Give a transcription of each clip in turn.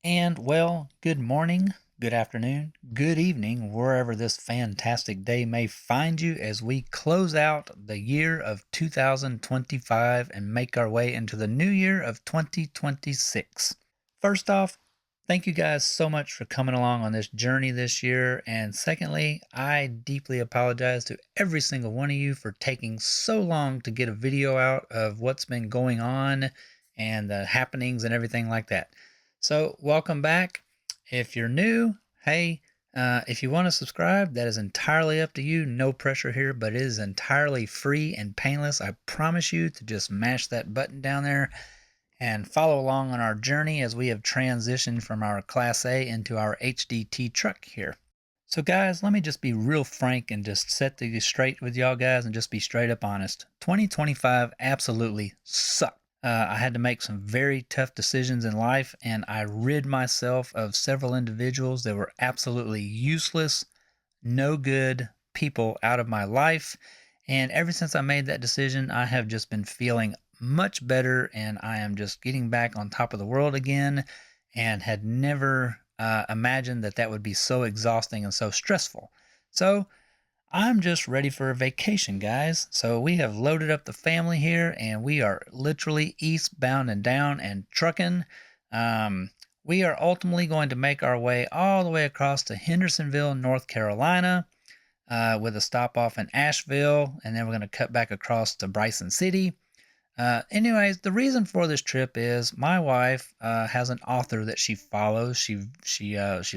And well, good morning, good afternoon, good evening, wherever this fantastic day may find you as we close out the year of 2025 and make our way into the new year of 2026. First off, thank you guys so much for coming along on this journey this year. And secondly, I deeply apologize to every single one of you for taking so long to get a video out of what's been going on and the happenings and everything like that. So, welcome back. If you're new, hey, if you want to subscribe, that is entirely up to you. No pressure here, but it is entirely free and painless. I promise you to just mash that button down there and follow along on our journey as we have transitioned from our Class A into our HDT truck here. So, guys, let me just be real frank and just set things straight with y'all guys and just be straight up honest. 2025 absolutely sucked. I had to make some very tough decisions in life, and I rid myself of several individuals that were absolutely useless, no good people out of my life. And ever since I made that decision, I have just been feeling much better, and I am just getting back on top of the world again, and had never imagined that that would be so exhausting and so stressful. So, I'm just ready for a vacation, guys. So we have loaded up the family here and we are literally eastbound and down and trucking. We are ultimately going to make our way all the way across to Hendersonville, North Carolina, with a stop off in Asheville, and then we're going to cut back across to Bryson City. Anyways, the reason for this trip is my wife has an author that she follows. She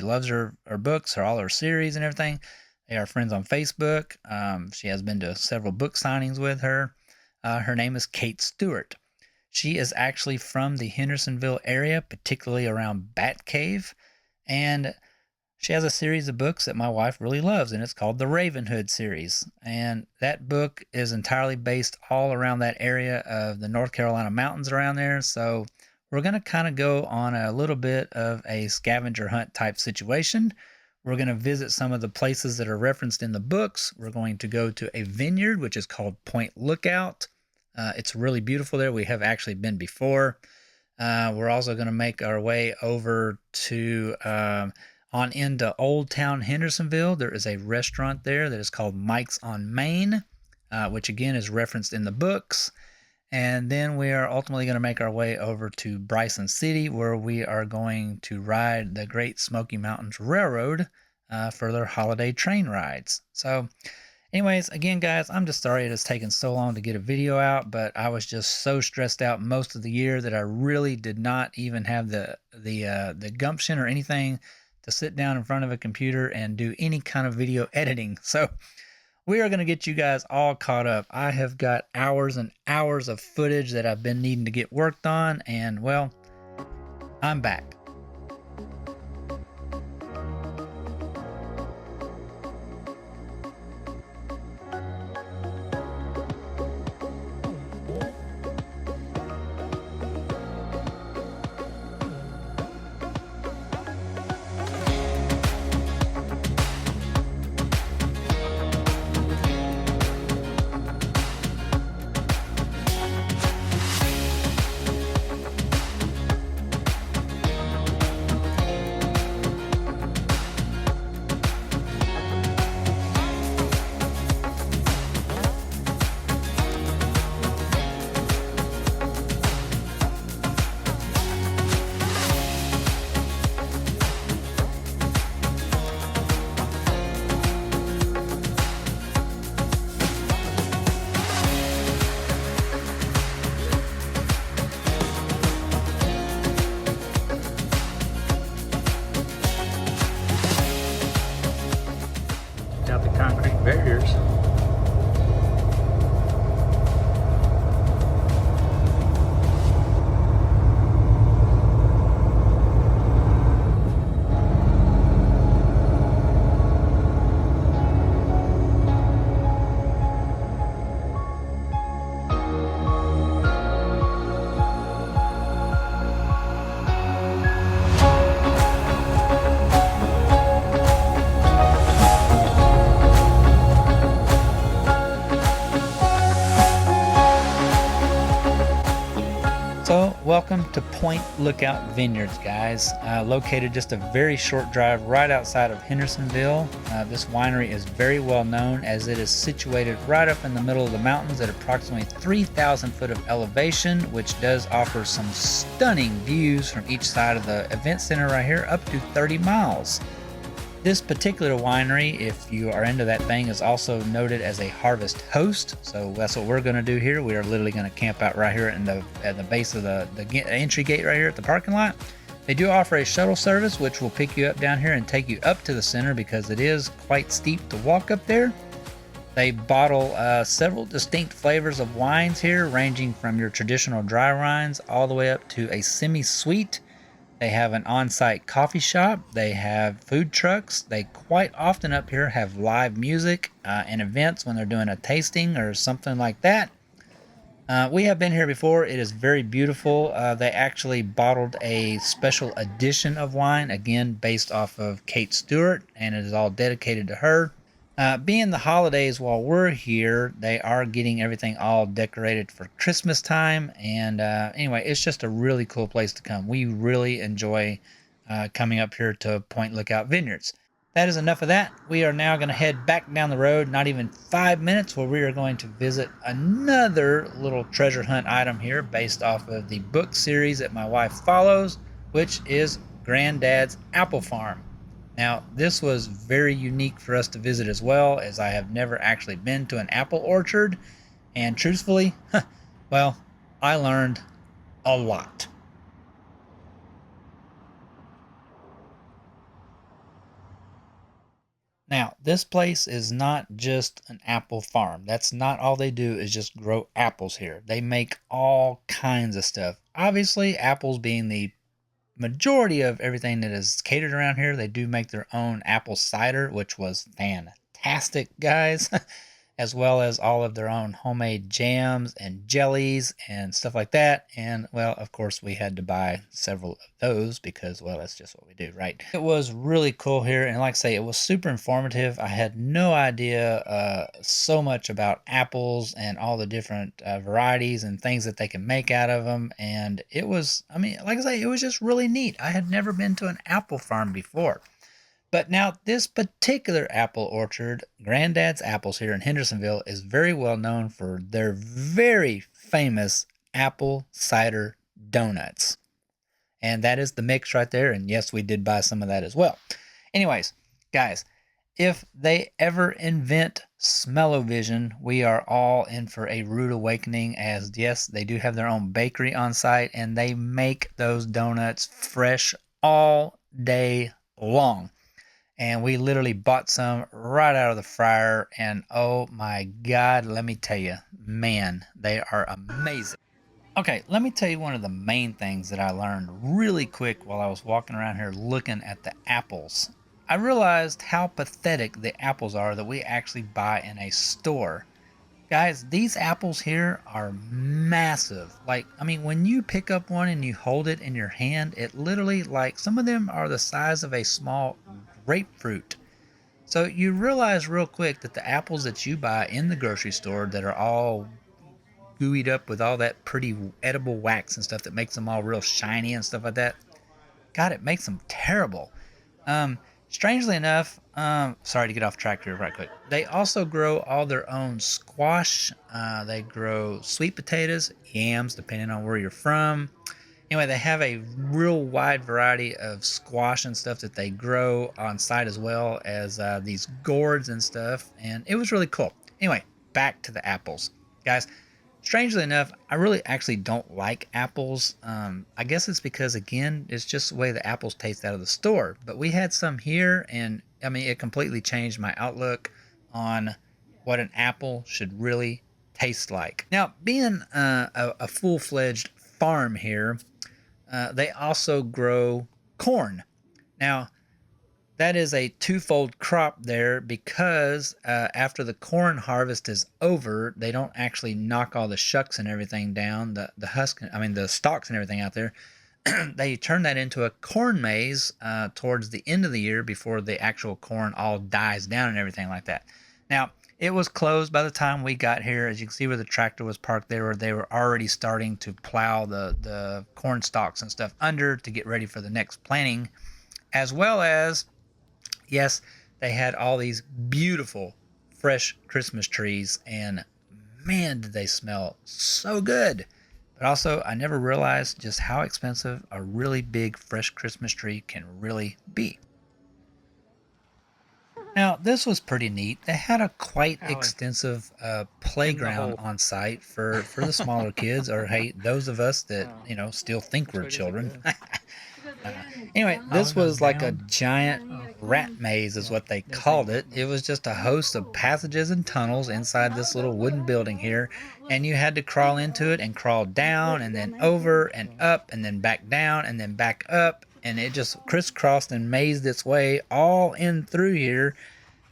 loves her books, all her series and everything. They are friends on Facebook. She has been to several book signings with her. Her name is Kate Stewart. She is actually from the Hendersonville area, particularly around Bat Cave. And she has a series of books that my wife really loves, and it's called the Ravenhood series. And that book is entirely based all around that area of the North Carolina mountains around there. So we're going to kind of go on a little bit of a scavenger hunt type situation. We're going to visit some of the places that are referenced in the books. We're going to go to a vineyard, which is called Point Lookout. It's really beautiful there. We have actually been before. We're also going to make our way over to on into Old Town Hendersonville. There is a restaurant there that is called Mike's on Main, which again is referenced in the books. And then we are ultimately going to make our way over to Bryson City, where we are going to ride the Great Smoky Mountains Railroad for their holiday train rides. So anyways, again, guys, I'm just sorry it has taken so long to get a video out, but I was just so stressed out most of the year that I really did not even have the gumption or anything to sit down in front of a computer and do any kind of video editing. So we are going to get you guys all caught up. I have got hours and hours of footage that I've been needing to get worked on, and well, I'm back. up to Point Lookout Vineyards, guys, located just a very short drive right outside of Hendersonville. This winery is very well known as it is situated right up in the middle of the mountains at approximately 3,000 foot of elevation, which does offer some stunning views from each side of the event center right here, up to 30 miles. This particular winery, if you are into that thing, is also noted as a harvest host. So that's what we're going to do here. We are literally going to camp out right here at the base of the entry gate right here at the parking lot. They do offer a shuttle service, which will pick you up down here and take you up to the center because it is quite steep to walk up there. They bottle several distinct flavors of wines here, ranging from your traditional dry wines all the way up to a semi-sweet. They have an on-site coffee shop. They have food trucks. They quite often up here have live music and events when they're doing a tasting or something like that. We have been here before. It is very beautiful. They actually bottled a special edition of wine, again, based off of Kate Stewart, and it is all dedicated to her. Being the holidays while we're here, they are getting everything all decorated for Christmas time. And anyway, it's just a really cool place to come. We really enjoy coming up here to Point Lookout Vineyards. That is enough of that. We are now going to head back down the road, not even 5 minutes, where we are going to visit another little treasure hunt item here based off of the book series that my wife follows, which is Granddad's Apple Farm. Now, this was very unique for us to visit as well, as I have never actually been to an apple orchard, and truthfully, well, I learned a lot. Now, this place is not just an apple farm. That's not all they do is just grow apples here. They make all kinds of stuff. Obviously, apples being the majority of everything that is catered around here. They do make their own apple cider, which was fantastic, guys, as well as all of their own homemade jams and jellies and stuff like that. And, well, of course, we had to buy several of those because, well, that's just what we do, right? It was really cool here. And like I say, it was super informative. I had no idea so much about apples and all the different varieties and things that they can make out of them. And it was, I mean, like I say, it was just really neat. I had never been to an apple farm before. But now this particular apple orchard, Granddad's Apples here in Hendersonville, is very well known for their very famous apple cider donuts. And that is the mix right there. And yes, we did buy some of that as well. Anyways, guys, if they ever invent smell-o-vision, we are all in for a rude awakening, as yes, they do have their own bakery on site and they make those donuts fresh all day long. And we literally bought some right out of the fryer, and oh my God, let me tell you, man, they are amazing. Okay, let me tell you one of the main things that I learned really quick while I was walking around here looking at the apples. I realized how pathetic the apples are that we actually buy in a store. Guys, these apples here are massive. Like, I mean, when you pick up one and you hold it in your hand, it literally, like, some of them are the size of a small grapefruit. So you realize real quick that the apples that you buy in the grocery store that are all gooeyed up with all that pretty edible wax and stuff that makes them all real shiny and stuff like that, God, it makes them terrible. Strangely enough, sorry to get off track here right quick. They also grow all their own squash. They grow sweet potatoes, yams, depending on where you're from. Anyway, they have a real wide variety of squash and stuff that they grow on site, as well as these gourds and stuff. And it was really cool. Anyway, back to the apples. Guys, strangely enough, I really actually don't like apples. I guess it's because, again, it's just the way the apples taste out of the store. But we had some here, and I mean, it completely changed my outlook on what an apple should really taste like. Now, being a full-fledged farm here, they also grow corn. Now, that is a twofold crop there because after the corn harvest is over, they don't actually knock all the shucks and everything down, the husk, I mean the stalks and everything out there. They turn that into a corn maze towards the end of the year before the actual corn all dies down and everything like that. Now, It was closed by the time we got here. As you can see where the tractor was parked there, they were already starting to plow the corn stalks and stuff under to get ready for the next planting, as well as, yes, they had all these beautiful fresh Christmas trees, and man, did they smell so good. But also, I never realized just how expensive a really big fresh Christmas tree can really be. Now, this was pretty neat. They had a quite extensive playground on site for the smaller kids, or hey, those of us that, still think we're children. Anyway, this was like a giant rat maze is what they called it. It was just a host of passages and tunnels inside this little wooden building here, and you had to crawl into it and crawl down and then over and up and then back down and then back up, and it just crisscrossed and mazed its way all in through here.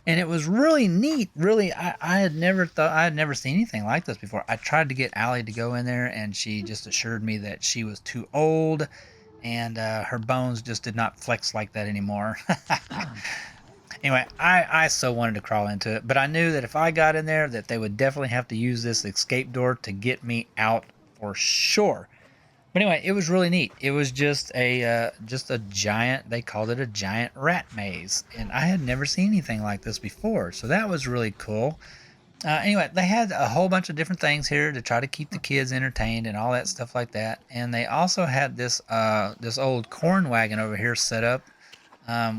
And it was really neat. Really, I had never seen anything like this before. I tried to get Allie to go in there, and she just assured me that she was too old, and her bones just did not flex like that anymore. Anyway, I so wanted to crawl into it, but I knew that if I got in there, that they would definitely have to use this escape door to get me out for sure. But anyway, it was really neat. It was just a giant, they called it a giant rat maze, and I had never seen anything like this before, so that was really cool. Anyway, they had a whole bunch of different things here to try to keep the kids entertained and all that stuff like that. And they also had this old corn wagon over here set up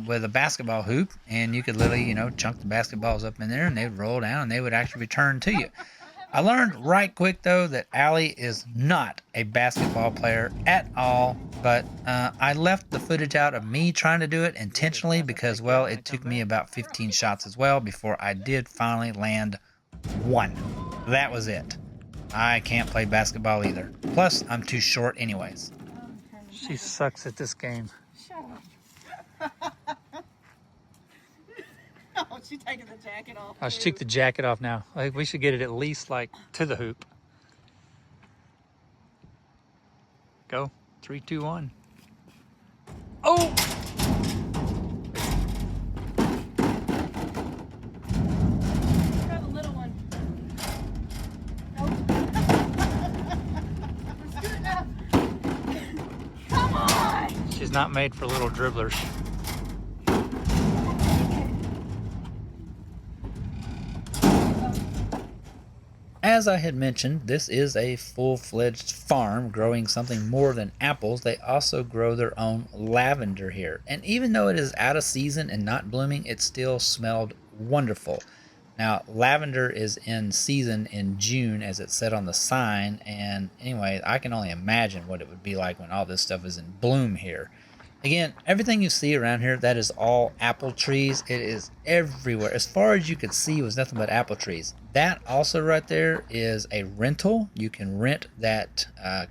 with a basketball hoop, and you could literally, chunk the basketballs up in there, and they'd roll down, and they would actually return to you. I learned right quick, though, that Allie is not a basketball player at all, but I left the footage out of me trying to do it intentionally because, well, it took me about 15 shots as well before I did finally land one. That was it. I can't play basketball either. Plus, I'm too short anyways. She sucks at this game. Shut up. Oh, she's taking the jacket off. Oh, she took the jacket off now. Like, we should get it at least like to the hoop. Go. 3, 2, 1. Oh! Grab a little one. Nope. Good enough. Come on! She's not made for little dribblers. As I had mentioned, this is a full-fledged farm growing something more than apples. They also grow their own lavender here. And even though it is out of season and not blooming, it still smelled wonderful. Now, lavender is in season in June, as it said on the sign. And anyway, I can only imagine what it would be like when all this stuff is in bloom here. Again, everything you see around here, that is all apple trees. It is everywhere. As far as you could see, was nothing but apple trees. That also right there is a rental. You can rent that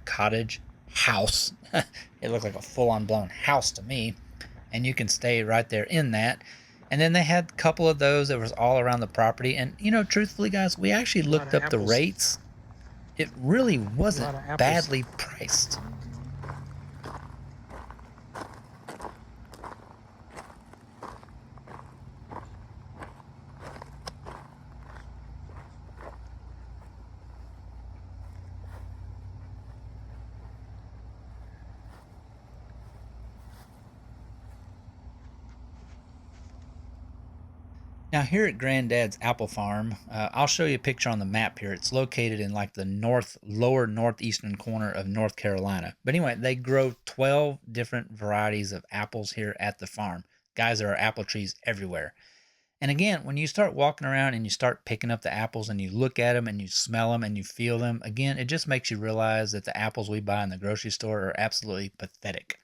cottage house. It looked like a full-on blown house to me. And you can stay right there in that. And then they had a couple of those that was all around the property. And, truthfully, guys, we actually looked up the rates. It really wasn't badly priced. Now here at Granddad's Apple Farm, I'll show you a picture on the map here. It's located in like the lower northeastern corner of North Carolina. But anyway, they grow 12 different varieties of apples here at the farm. Guys, there are apple trees everywhere. And again, when you start walking around and you start picking up the apples and you look at them and you smell them and you feel them, again, it just makes you realize that the apples we buy in the grocery store are absolutely pathetic.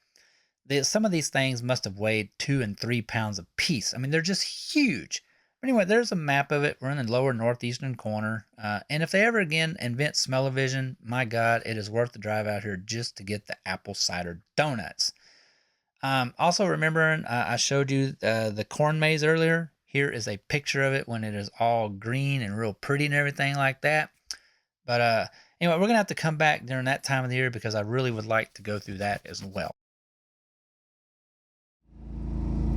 Some of these things must have weighed 2 and 3 pounds a piece. I mean, they're just huge. Anyway, there's a map of it. We're in the lower northeastern corner. And if they ever again invent smell-o-vision, my God, it is worth the drive out here just to get the apple cider donuts. Also remembering, I showed you the corn maze earlier. Here is a picture of it when it is all green and real pretty and everything like that. But anyway, we're going to have to come back during that time of the year because I really would like to go through that as well.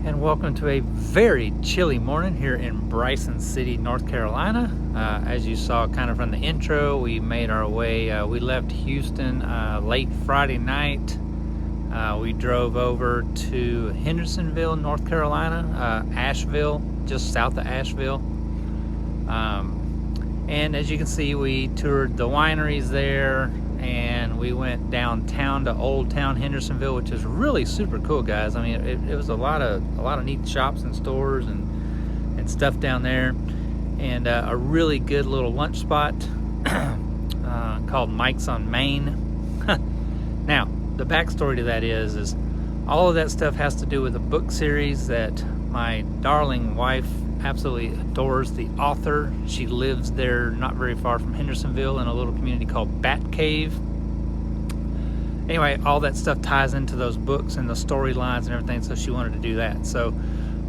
And welcome to a very chilly morning here in Bryson City, North Carolina. As you saw kind of from the intro, we made our way, we left Houston late Friday night. We drove over to Hendersonville, North Carolina, Asheville, just south of Asheville. And as you can see, we toured the wineries there, and we went downtown to Old Town Hendersonville, which is really super cool, guys. I mean, it was a lot of neat shops and stores and stuff down there, and a really good little lunch spot called Mike's on Main. Now, the backstory to that is all of that stuff has to do with a book series that my darling wife absolutely adores the author. She lives there not very far from Hendersonville in a little community called Bat Cave. Anyway, all that stuff ties into those books and the storylines and everything, so she wanted to do that. So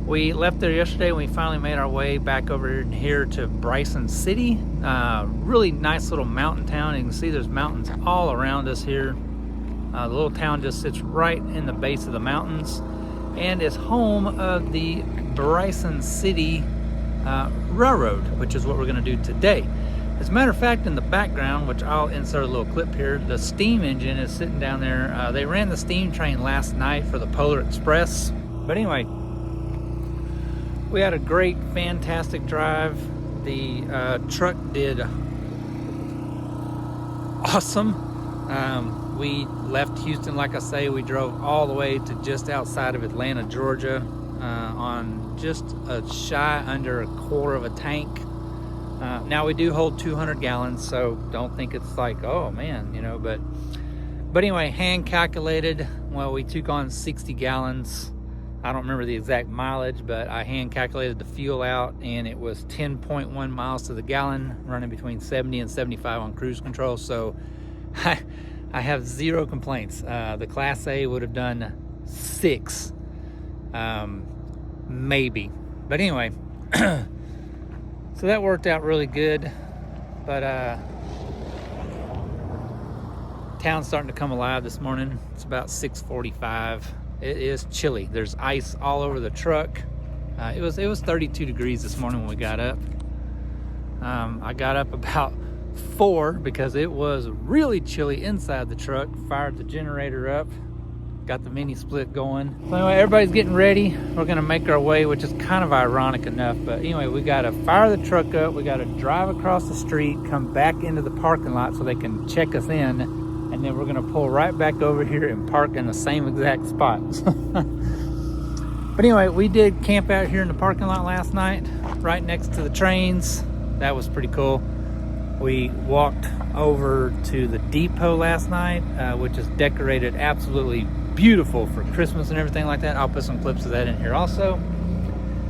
we left there yesterday and we finally made our way back over here to Bryson City. Really nice little mountain town. You can see there's mountains all around us here. The little town just sits right in the base of the mountains, and is home of the Bryson City Railroad, which is what we're going to do today. As a matter of fact, in the background, which I'll insert a little clip here, the steam engine is sitting down there. They ran the steam train last night for the Polar Express. But anyway, we had a great, fantastic drive. The truck did awesome. We left Houston, like I say, we drove all the way to just outside of Atlanta, Georgia, on just a shy under a quarter of a tank. Now we do hold 200 gallons, so don't think it's like, oh man, you know, but anyway, hand calculated, well, we took on 60 gallons. I don't remember the exact mileage, but I hand calculated the fuel out, and it was 10.1 miles to the gallon, running between 70 and 75 on cruise control. So I have zero complaints. The Class A would have done 6, maybe. But anyway, so that worked out really good. But town's starting to come alive this morning. It's about 6:45. It is chilly. There's ice all over the truck. It was 32 degrees this morning when we got up. I got up about 4 because it was really chilly inside the truck. Fired the generator up, got the mini split going. So anyway, everybody's getting ready. We're gonna make our way, which is kind of ironic enough, but anyway, we gotta fire the truck up, we gotta drive across the street, come back into the parking lot so they can check us in, and then we're gonna pull right back over here and park in the same exact spot. But anyway, we did camp out here in the parking lot last night, right next to the trains. That was pretty cool. We walked over to the depot last night, which is decorated absolutely beautiful for Christmas and everything like that. I'll put some clips of that in here also.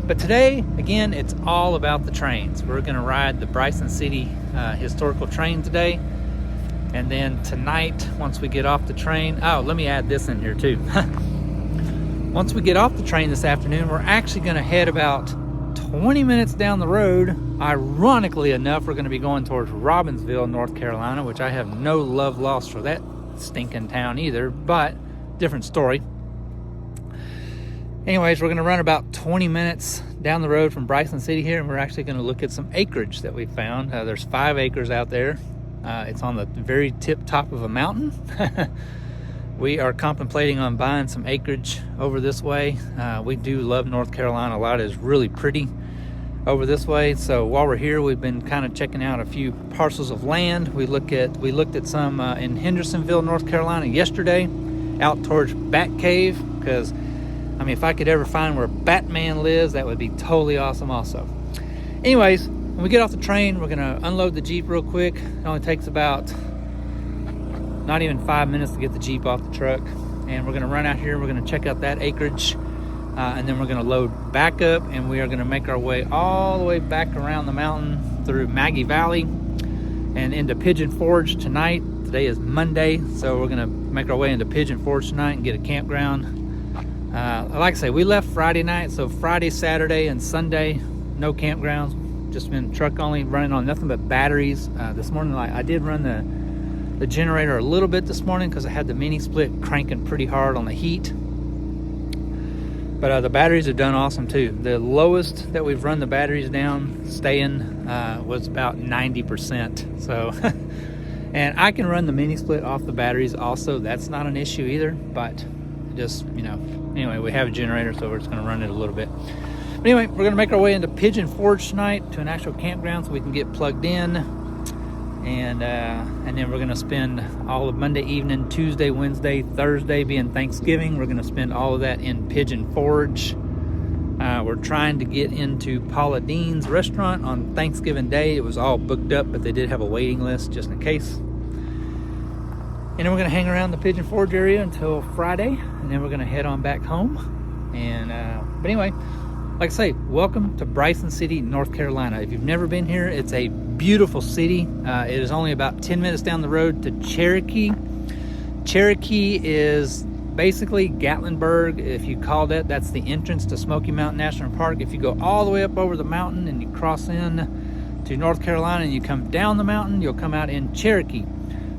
But today, again, it's all about the trains. We're gonna ride the Bryson City historical train today. And then tonight, once we get off the train, oh, let me add this in here too. Once we get off the train this afternoon, we're actually gonna head about 20 minutes down the road. Ironically enough, we're going to be going towards Robbinsville, North Carolina, which I have no love lost for that stinking town either, but different story. Anyways, we're going to run about 20 minutes down the road from Bryson City here, and we're actually going to look at some acreage that we found. There's 5 acres out there. It's on the very tip top of a mountain. We are contemplating on buying some acreage over this way. We do love North Carolina a lot. It's really pretty over this way. So while we're here, we've been kind of checking out a few parcels of land. We looked at some in Hendersonville, North Carolina yesterday, out towards Bat Cave, because I mean, if I could ever find where Batman lives, that would be totally awesome also. Anyways, when we get off the train, we're gonna unload the Jeep real quick. It only takes about not even 5 minutes to get the Jeep off the truck, and we're gonna run out here. We're gonna check out that acreage, and then we're gonna load back up, and we are gonna make our way all the way back around the mountain through Maggie Valley and into Pigeon Forge tonight. Today is Monday, so we're gonna make our way into Pigeon Forge tonight and get a campground. Like I say, we left Friday night, so Friday, Saturday, and Sunday, no campgrounds. Just been truck only, running on nothing but batteries. This morning, I did run the generator a little bit this morning because I had the mini split cranking pretty hard on the heat. But the batteries have done awesome too. The lowest that we've run the batteries down staying was about 90%. So, and I can run the mini split off the batteries also. That's not an issue either, but just, you know, anyway, we have a generator, so we're just gonna run it a little bit. But anyway, we're gonna make our way into Pigeon Forge tonight to an actual campground so we can get plugged in. And then we're gonna spend all of Monday evening, Tuesday, Wednesday, Thursday being Thanksgiving. We're gonna spend all of that in Pigeon Forge. We're trying to get into Paula Dean's restaurant on Thanksgiving Day. It was all booked up, but they did have a waiting list just in case. And then we're gonna hang around the Pigeon Forge area until Friday, and then we're gonna head on back home. And but anyway, like I say, welcome to Bryson City, North Carolina. If you've never been here, it's a beautiful city. It is only about 10 minutes down the road to Cherokee. Cherokee is basically Gatlinburg. If you call that's the entrance to Smoky Mountain National Park. If you go all the way up over the mountain and you cross in to North Carolina and you come down the mountain, you'll come out in Cherokee.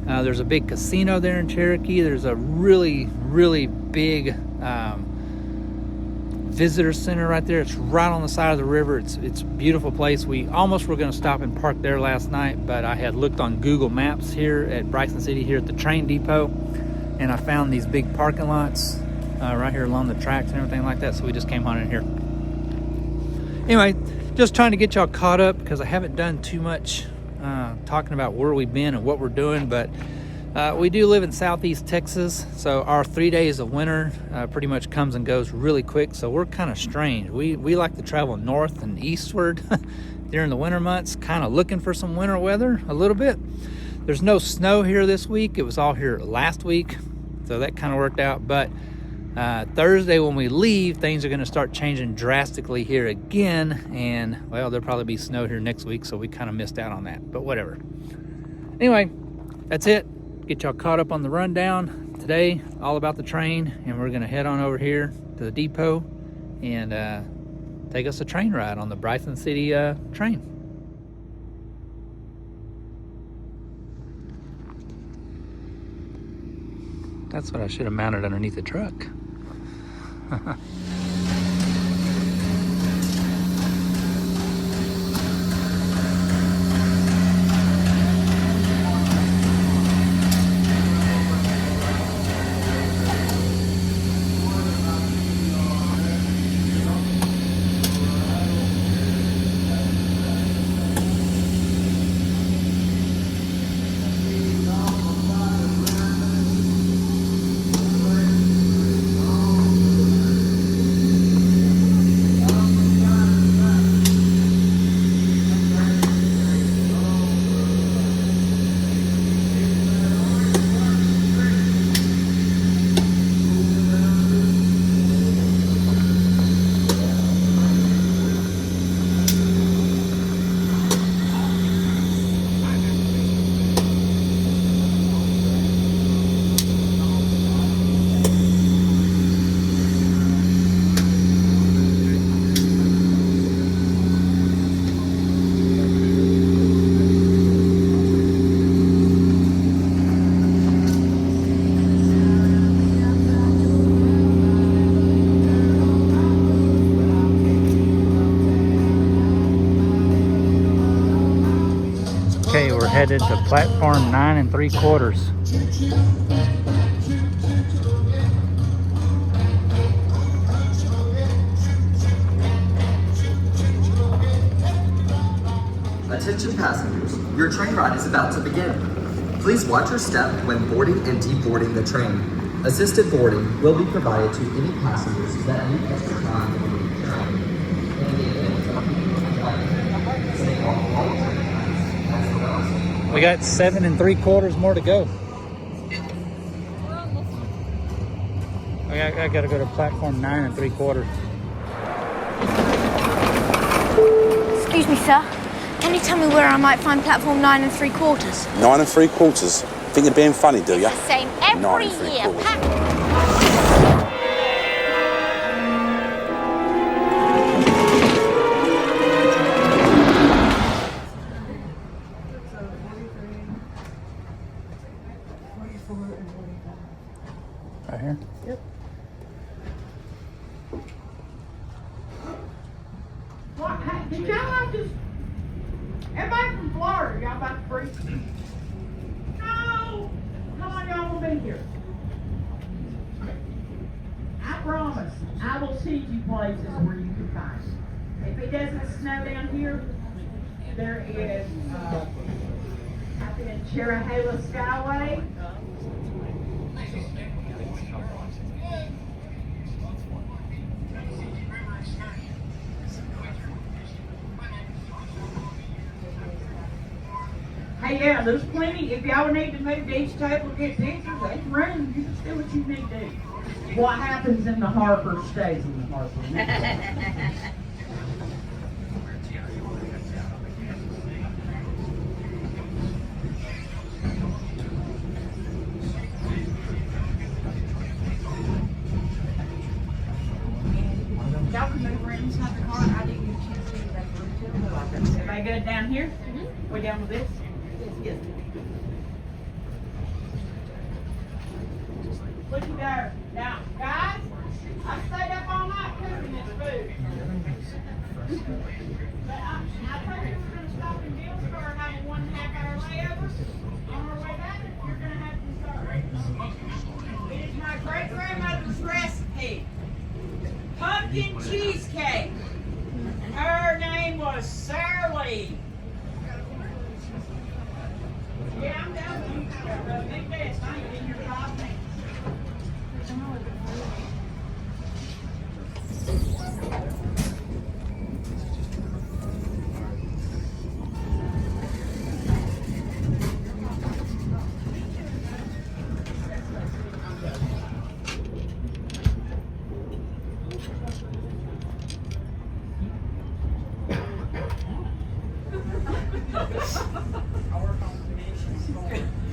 There's a big casino there in Cherokee. There's a really, really big visitor center right there. It's right on the side of the river. It's a beautiful place. We almost were going to stop and park there last night, but I had looked on Google Maps here at Bryson City, here at the train depot, and I found these big parking lots right here along the tracks and everything like that, so we just came on in here. Anyway, just trying to get y'all caught up because I haven't done too much talking about where we've been and what we're doing, but we do live in Southeast Texas, so our 3 days of winter pretty much comes and goes really quick, so we're kind of strange. We like to travel north and eastward during the winter months, kind of looking for some winter weather a little bit. There's no snow here this week. It was all here last week, so that kind of worked out. But Thursday when we leave, things are going to start changing drastically here again, and well, there'll probably be snow here next week, so we kind of missed out on that, but whatever. Anyway, that's it. Get y'all caught up on the rundown today, all about the train, and we're gonna head on over here to the depot and take us a train ride on the Bryson City train. That's what I should have mounted underneath the truck. Okay, we're headed to platform 9 3/4. Attention passengers, your train ride is about to begin. Please watch your step when boarding and deboarding the train. Assisted boarding will be provided to any passengers that need extra time to board the train. In the event of stay off all train lines as well. We got 7 3/4 more to go. I gotta go to platform 9 3/4. Excuse me, sir. Can you tell me where I might find platform 9 3/4? 9 3/4? Think you're being funny, do you? It's the same every 9 year. 3/4. Right here? Yep. Did y'all just... Everybody from Florida, y'all about to freeze? No! How long y'all will be here? I promise, I will send you places where you can find it. If it doesn't snow down here, there is, up in Cherahela Skyway. Hey, yeah, there's plenty. If y'all need to move to each table to get pictures, there's room. You can do what you need to do. What happens in the harbor stays in the harbor. Y'all can move around inside the car. I didn't get a chance to see that for a everybody good down here? Mm-hmm. We down with this? Yes. Looky there. Now, guys, I stayed up all night cooking this food. But I told you we're going to stop in Dillsboro and have a 1.5 hour layover. On our way back, you're going to have to start. It is my great-grandmother's recipe. Pumpkin cheesecake. And her name was Sarah Lee. Yeah, I'm down there. Big best. I ain't in your coffee.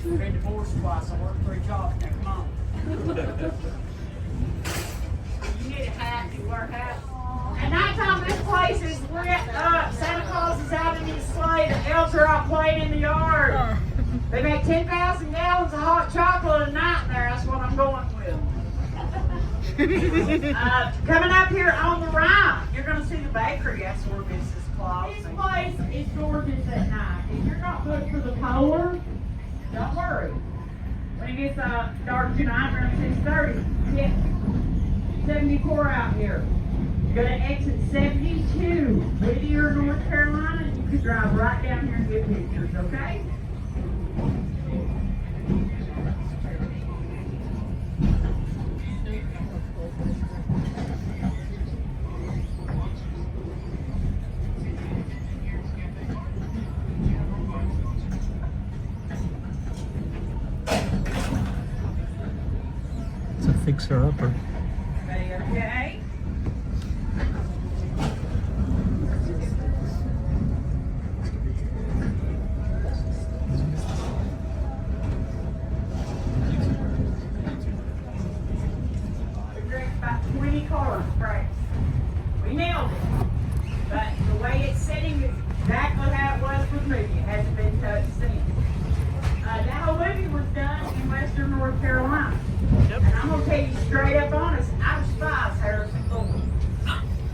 Been divorced twice. I worked 3 jobs. Now, come on. You need a hat. You wear a hat. At nighttime, this place is lit up. Santa Claus is out in his sleigh. The elves are out playing in the yard. They make 10,000 gallons of hot chocolate a night in there. That's what I'm going with. Coming up here on the right, you're going to see the bakery. That's where Mrs. Claus. This place is gorgeous at night. If you're not good for the polar, don't worry. When it gets dark tonight around 6:30, get 74 out here. Go to exit 72, Whittier, North Carolina, and you can drive right down here and get pictures, okay? It's a fixer-upper. Okay. We drank about 20 cars, right? We nailed it. But the way it's sitting is exactly how it was with movie. It hasn't been touched since. That whole movie was done in Western North Carolina. Yep. And I'm going to tell you straight up honest, I despise Hendersonville.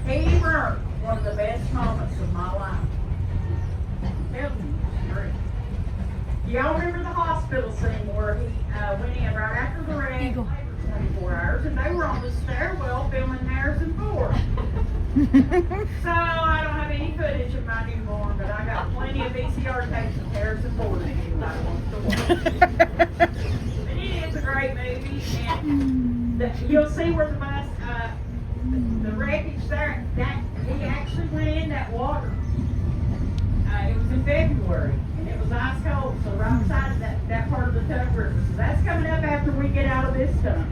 He ruined one of the best moments of my life. I'm telling you, straight. Y'all remember the hospital scene where he went in right after the wreck, 24 hours, and they were on the stairwell filming Harrison Ford. So I don't have any footage of my newborn, but I got plenty of VCR tapes of Harrison Ford if anybody wants to watch. But it is a great movie, and you'll see where the bus, the wreckage there, that he actually went in that water. It was in February, and it was ice cold, so right beside that part of the Tuck River. So that's coming up after we get out of this stuff.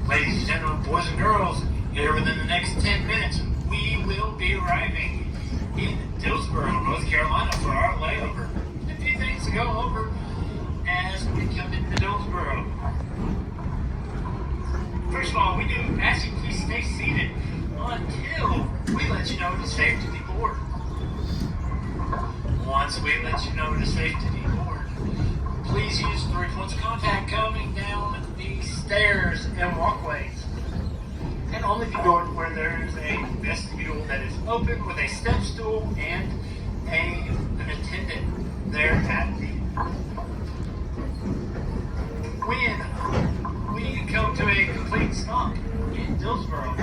Ladies and gentlemen, boys and girls, here within the next 10 minutes, we will be arriving in Dillsboro, North Carolina for our layover. A few things to go over as we come into Dillsboro. stairs and walkways. And only be going where there's a vestibule that is open with a step stool and an attendant there at the. When we come to a complete stop in Dillsboro,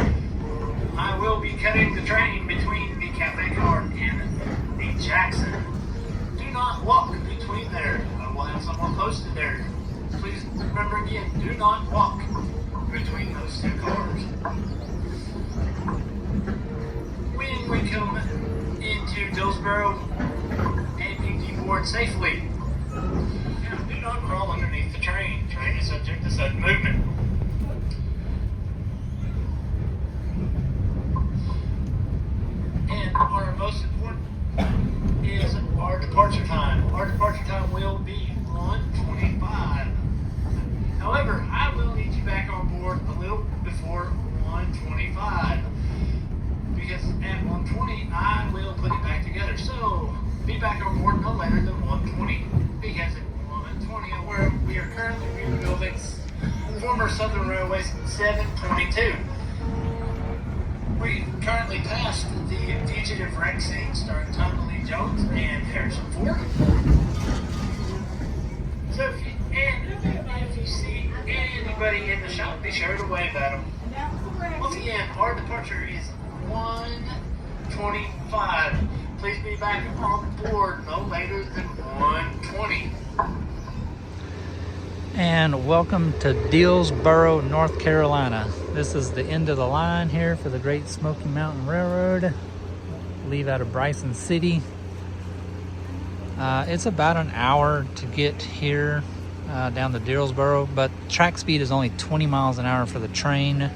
I will be cutting the train between the Cafe Car and the Jackson. Do not walk between there. I will have someone posted there. Please remember again, do not walk between those two cars. When we come into Dillsboro and you deboard safely, do not crawl underneath the train. Train is subject to sudden movement. And our most important is our departure time. Our departure time will be 1:25. However, I will need you back on board a little before 1:25 because at 1:20 I will put it back together. So be back on board no later than 1:20 because at 1:20 where we are currently rebuilding former Southern Railway's 722. We currently passed the fugitive wreck scene starring Tommy Lee Jones and Harrison Ford. So if you see anybody in the shop, be sure to wave at them. Once again, our departure is 1:25. Please be back on board no later than 1:20. And welcome to Dillsboro, North Carolina. This is the end of the line here for the Great Smoky Mountain Railroad. Leave out of Bryson City. It's about an hour to get here down to Dillsboro, but track speed is only 20 miles an hour for the train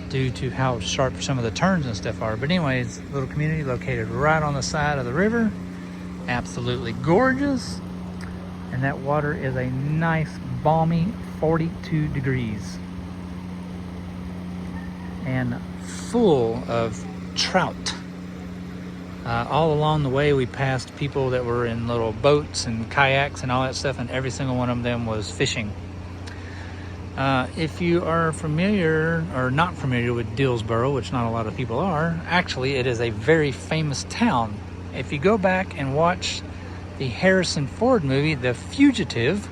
due to how sharp some of the turns and stuff are. But anyways, little community located right on the side of the river. Absolutely gorgeous. And that water is a nice, balmy 42 degrees. And full of trout. All along the way, we passed people that were in little boats and kayaks and all that stuff, and every single one of them was fishing. If you are familiar or not familiar with Dillsboro, which not a lot of people are, actually it is a very famous town. If you go back and watch the Harrison Ford movie, The Fugitive,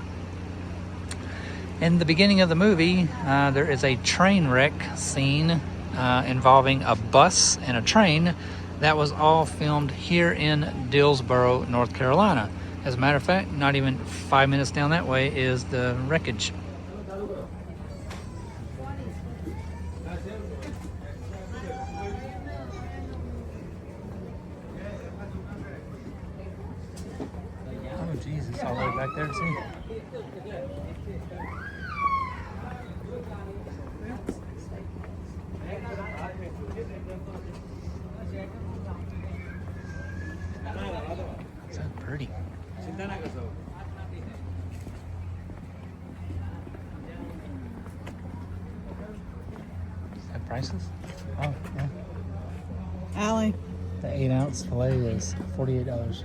in the beginning of the movie, there is a train wreck scene involving a bus and a train. That was all filmed here in Dillsboro, North Carolina. As a matter of fact, not even 5 minutes down that way is the wreckage. Oh, Jesus, all the way back there to see. Is that pretty? Is that prices? Oh, yeah. Allie. The 8-ounce filet is $48.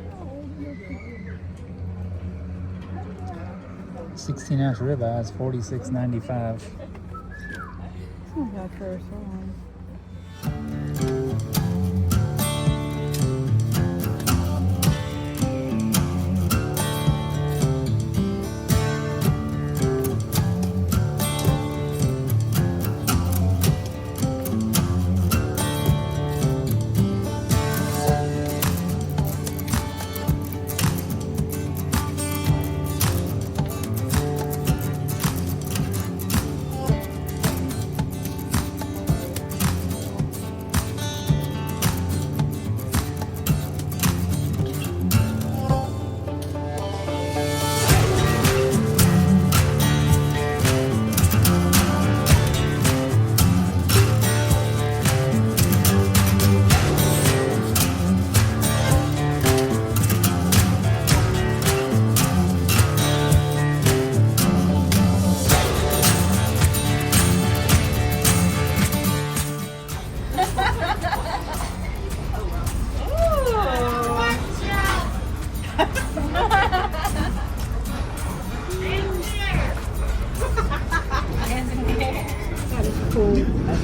16-ounce ribeye is $46.95. It's not bad for a sirloin.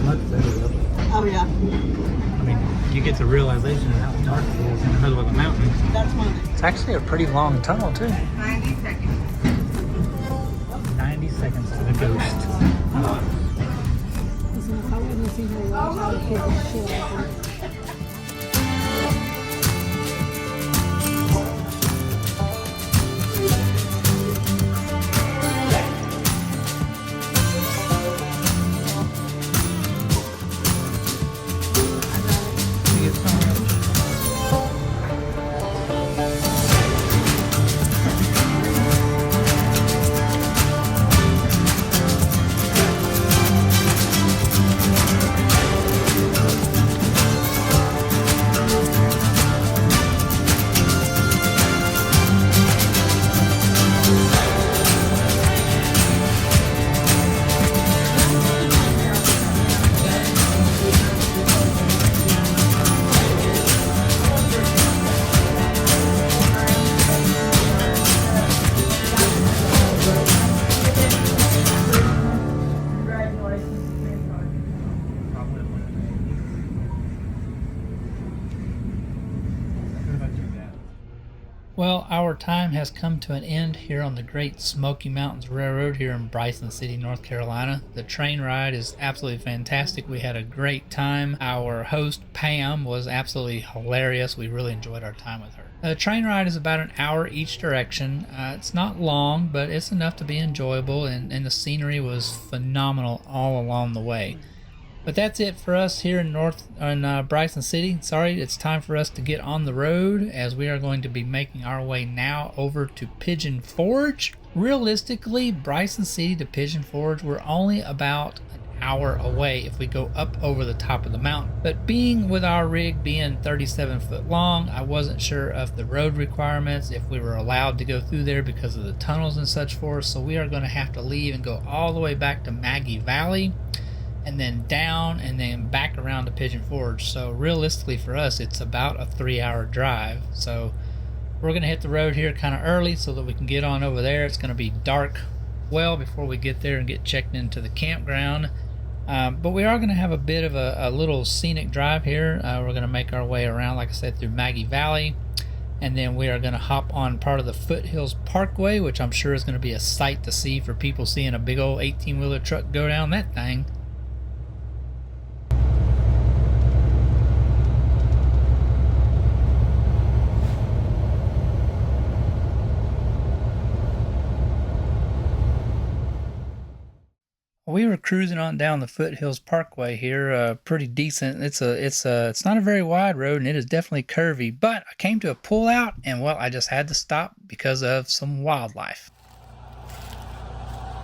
much better though. Oh yeah, I mean, you get the realization of how dark it is in the middle of the mountain. that's one. It's actually a pretty long tunnel too. 90 seconds. 90 seconds to the ghost. Listen, if I wouldn't see her watch, I would kick the shit out of her. Well, our time has come to an end here on the Great Smoky Mountains Railroad here in Bryson City, North Carolina. The train ride is absolutely fantastic. We had a great time. Our host, Pam, was absolutely hilarious. We really enjoyed our time with her. The train ride is about an hour each direction. It's not long, but it's enough to be enjoyable, and the scenery was phenomenal all along the way. But that's it for us here in Bryson City. Sorry, it's time for us to get on the road as we are going to be making our way now over to Pigeon Forge. Realistically, Bryson City to Pigeon Forge, we're only about an hour away if we go up over the top of the mountain. But being with our rig being 37 foot long, I wasn't sure of the road requirements, if we were allowed to go through there because of the tunnels and such forth. So we are going to have to leave and go all the way back to Maggie Valley, and then down and then back around to Pigeon Forge. So realistically for us, it's about a 3-hour drive. So we're going to hit the road here kind of early so that we can get on over there. It's going to be dark well before we get there and get checked into the campground. But we are going to have a bit of a little scenic drive here. We're going to make our way around, like I said, through Maggie Valley. And then we are going to hop on part of the Foothills Parkway, which I'm sure is going to be a sight to see for people seeing a big old 18-wheeler truck go down that thing. We were cruising on down the Foothills Parkway here, pretty decent. It's not a very wide road, and it is definitely curvy. But I came to a pull out, and well, I just had to stop because of some wildlife.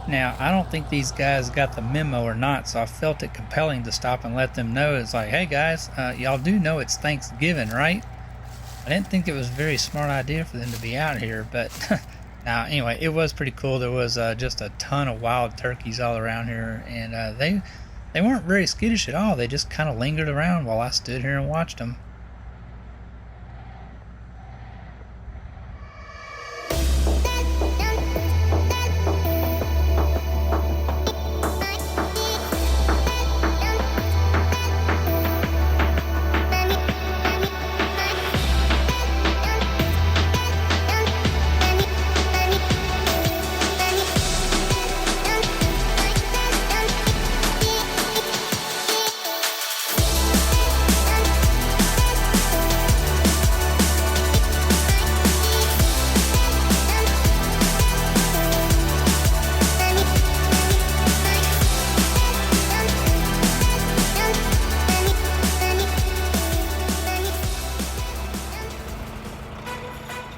Now, I don't think these guys got the memo or not, so I felt it compelling to stop and let them know. It's like, hey guys, y'all do know it's Thanksgiving, right? I didn't think it was a very smart idea for them to be out here, but now, anyway, it was pretty cool. There was just a ton of wild turkeys all around here, and they weren't very skittish at all. They just kind of lingered around while I stood here and watched them.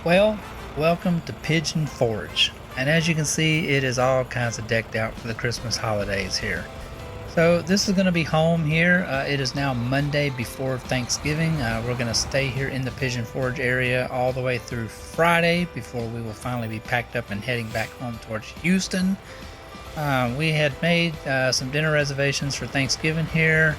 Well, welcome to Pigeon Forge, and as you can see, it is all kinds of decked out for the Christmas holidays here. So this is going to be home here. It is now Monday before Thanksgiving. We're going to stay here in the Pigeon Forge area all the way through Friday before we will finally be packed up and heading back home towards Houston. We had made some dinner reservations for Thanksgiving here,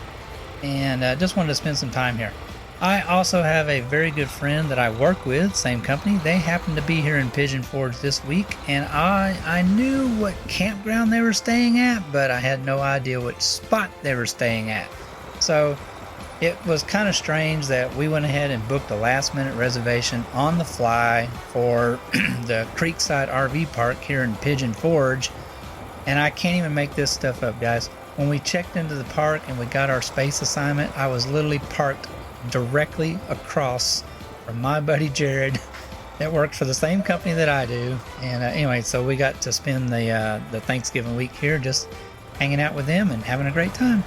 and just wanted to spend some time here. I also have a very good friend that I work with, same company. They happened to be here in Pigeon Forge this week, and I knew what campground they were staying at, but I had no idea which spot they were staying at. So it was kind of strange that we went ahead and booked a last minute reservation on the fly for the Creekside RV Park here in Pigeon Forge. And I can't even make this stuff up, guys. When we checked into the park and we got our space assignment, I was literally parked directly across from my buddy Jared that works for the same company that I do. And anyway, so we got to spend the Thanksgiving week here just hanging out with them and having a great time.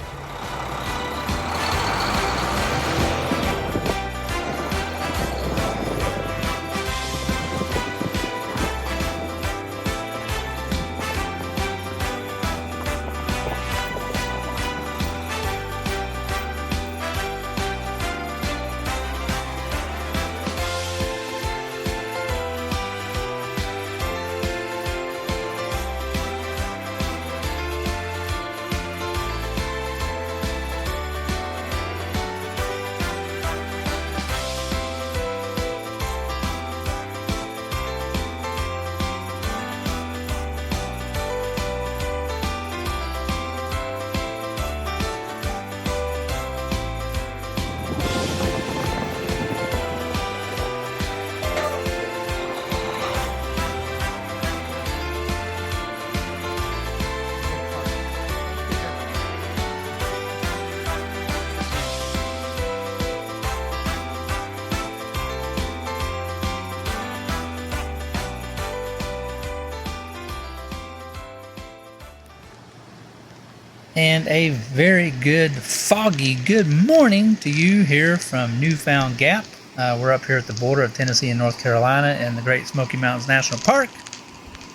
And a very good foggy good morning to you here from Newfound Gap. We're up here at the border of Tennessee and North Carolina in the Great Smoky Mountains National Park.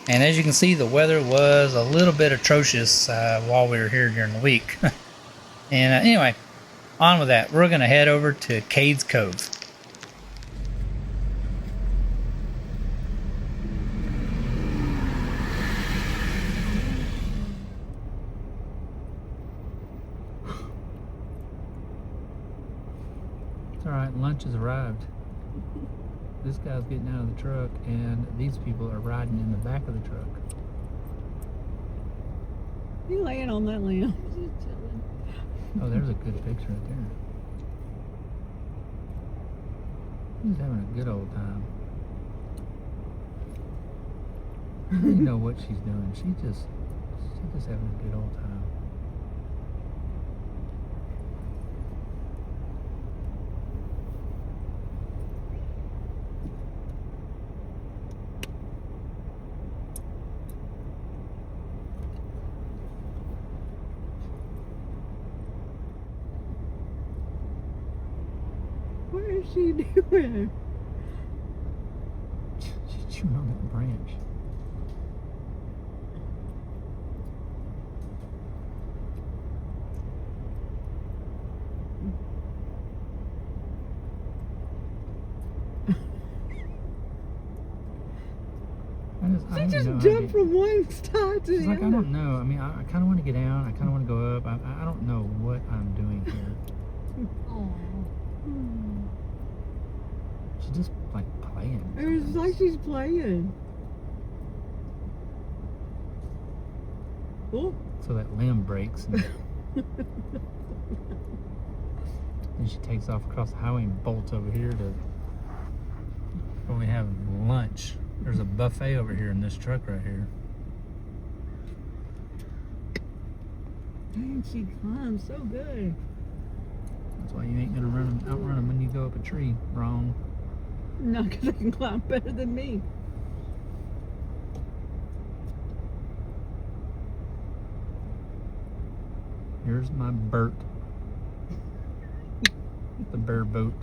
And as you can see, the weather was a little bit atrocious while we were here during the week. And anyway, on with that. We're going to head over to Cades Cove. Alright, lunch has arrived. This guy's getting out of the truck and these people are riding in the back of the truck. You laying on that lamb? Oh, there's a good picture right there. He's having a good old time. You know what she's doing. She's just having a good old time. What is she doing? She's chewing on that branch. She just jumped from one side to She's the like, other. I don't know. I mean, I kind of want to get out. I kind of want to go up. I don't know what I'm doing here. She's just like playing. It's like she's playing. Oh. So that limb breaks. And then she takes off across the highway and bolts over here to where we have lunch. There's a buffet over here in this truck right here. Dang, she climbs so good. That's why you ain't gonna outrun them when you go up a tree. Wrong. No, because I can climb better than me. Here's my Bert. The bear boat.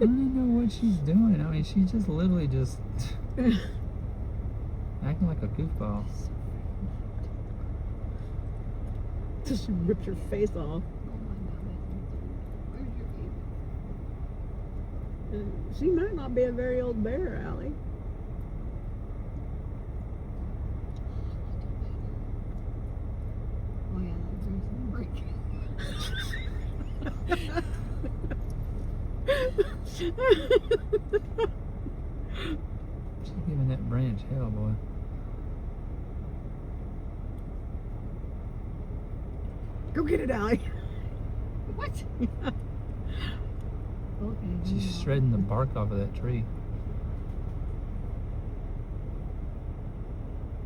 I don't even know what she's doing. I mean, she's just literally just acting like a goofball. Just ripped your face off. She might not be a very old bear, Allie. Oh yeah, that brings me a break. She's giving that branch hell, boy. Go get it, Allie. What? Okay. She's shredding the bark off of that tree.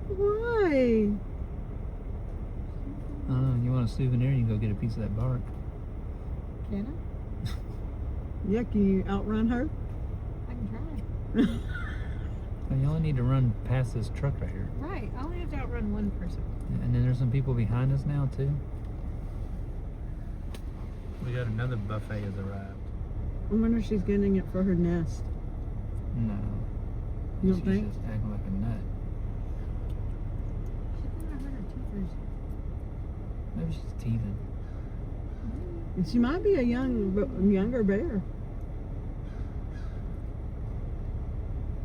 Why? I don't know, you want a souvenir, you can go get a piece of that bark. Can I? Yeah, can you outrun her? I can try. Well, you only need to run past this truck right here. Right. I only have to outrun one person. And then there's some people behind us now, too. We got another buffet has arrived. I wonder if she's getting it for her nest. No. You don't She's think? just acting like a nut. She thought I heard her teethers. Maybe she's teething. And she might be a younger bear.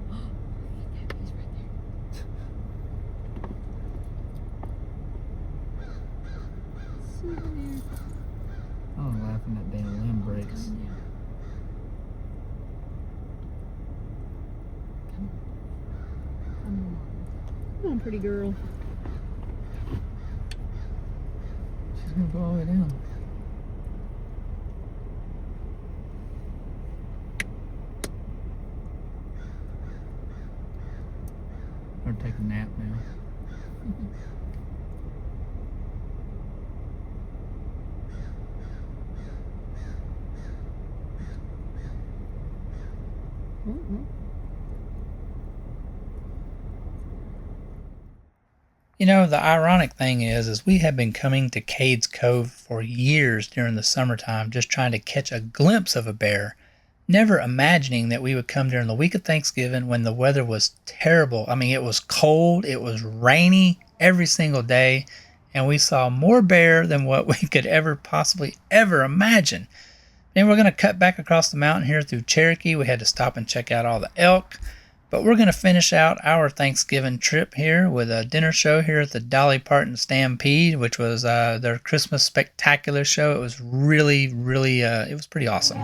That is right there. Souvenir. Oh, I'm laughing that damn limb breaks. Coming down. Come on. Come on, pretty girl. She's gonna go all the way down. Or take a nap now. You know, the ironic thing is we have been coming to Cades Cove for years during the summertime just trying to catch a glimpse of a bear, never imagining that we would come during the week of Thanksgiving when the weather was terrible. I mean, it was cold, it was rainy every single day, and we saw more bear than what we could possibly ever imagine. Then we're going to cut back across the mountain here through Cherokee. We had to stop and check out all the elk. But we're going to finish out our Thanksgiving trip here with a dinner show here at the Dolly Parton Stampede, which was their Christmas spectacular show. It was really, it was pretty awesome.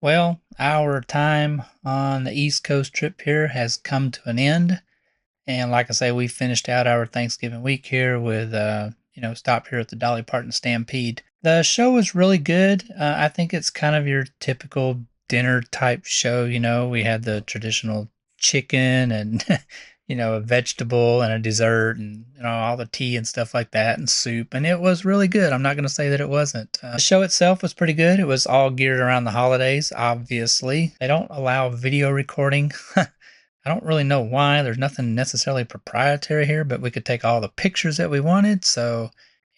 Well, our time on the East Coast trip here has come to an end. And like I say, we finished out our Thanksgiving week here with, stop here at the Dolly Parton Stampede. The show was really good. I think it's kind of your typical dinner type show. You know, we had the traditional chicken and, a vegetable and a dessert and all the tea and stuff like that and soup, and it was really good. I'm not going to say that it wasn't. The show itself was pretty good. It was all geared around the holidays, obviously. They don't allow video recording. I don't really know why. There's nothing necessarily proprietary here, but we could take all the pictures that we wanted. So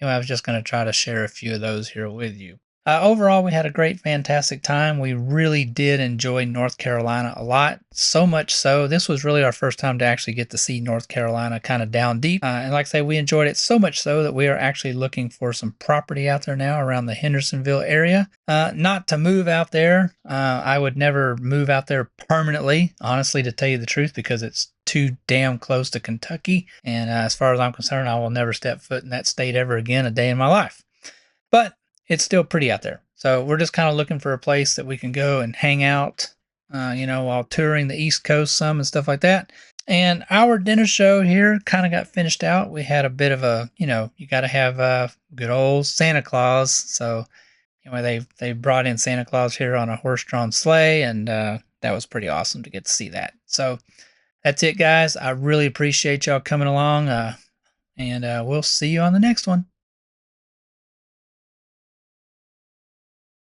I was just going to try to share a few of those here with you. Overall, we had a great, fantastic time. We really did enjoy North Carolina a lot, so much so. This was really our first time to actually get to see North Carolina kind of down deep. And like I say, we enjoyed it so much so that we are actually looking for some property out there now around the Hendersonville area. Not to move out there. I would never move out there permanently, honestly, to tell you the truth, because it's too damn close to Kentucky. And as far as I'm concerned, I will never step foot in that state ever again a day in my life. But it's still pretty out there. So we're just kind of looking for a place that we can go and hang out, while touring the East Coast some and stuff like that. And our dinner show here kind of got finished out. We had a bit of a, you got to have good old Santa Claus. So they brought in Santa Claus here on a horse-drawn sleigh, and that was pretty awesome to get to see that. So that's it, guys. I really appreciate y'all coming along, and we'll see you on the next one.